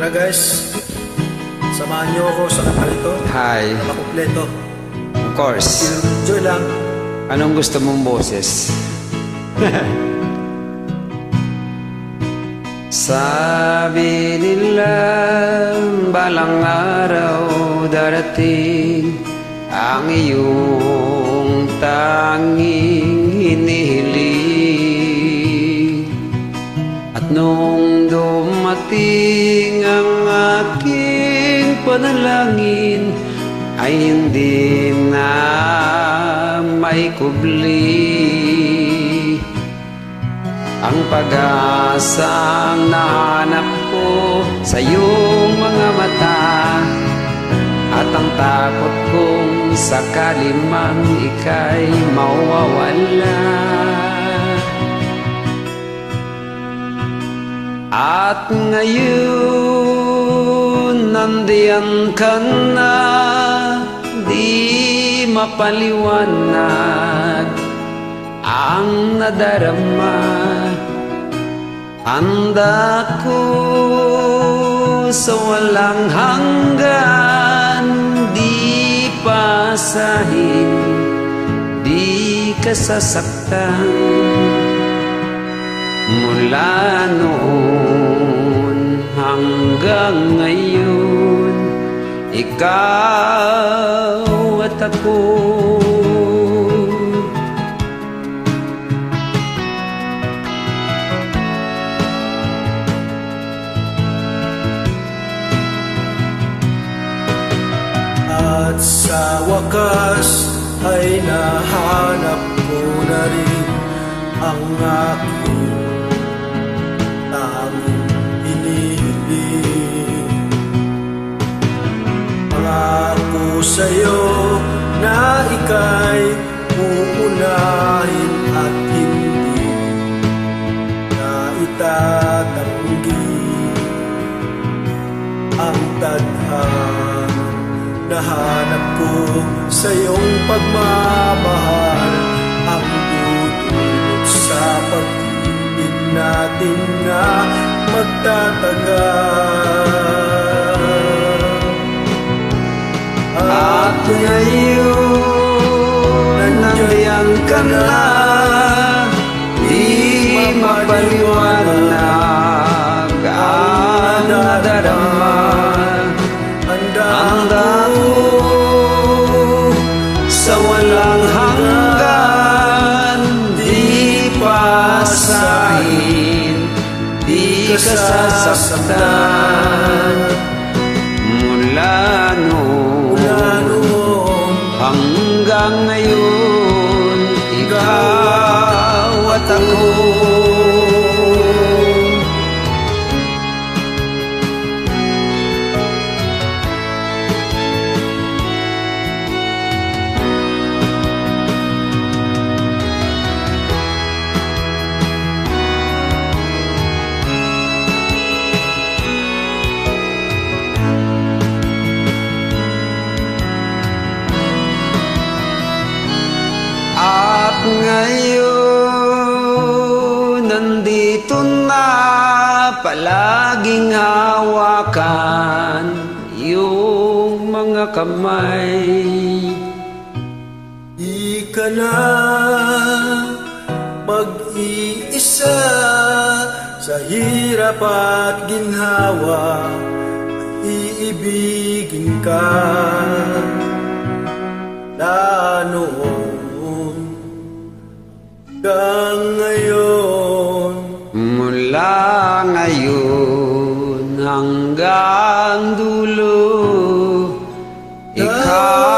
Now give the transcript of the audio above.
Tara guys, samahan niyo ako sa kanta nito. Hi. Nakakumpleto. Of course. Enjoy lang. Anong gusto mong boses? Sabi nila balang araw darating ang iyong tanging hinihiling. At nung dumating ang aking panalangin ay hindi na may kubli. Ang pag-asang nahanap ko sa iyong mga mata, at ang takot kong sakali mang ika'y mawawala. At ngayon nandiyan ka na, di mapaliwanag ang nadarama. Handa ko sa walang hanggan, di pasahin, di ka sasaktan. Mula noon hanggang ngayon, ikaw at ako. At sa wakas ay nahanap ko na rin ang aking tanging hinihiling. Pangako sa'yo na ika'y uunahin at hindi na itatanggi ang tadhana. Nahanap ko sa iyong pagmamahal ang dudulot sa pag-ibig natin na magtatagal. At ngayon nandiyan ka na, di mapaliwanag ang nadarama. Handa ko sa walang hanggan, di pasahin, di ka sasaktan. Mula noon hanggang ngayon, ikaw at ako. At ngayon nandito na, palaging hawakan yung mga kamay. Di ka na mag-iisa sa hirap at ginhawa, iibigin ka na noon hanggang ngayon. Mula ngayon hanggang dulo, ikaw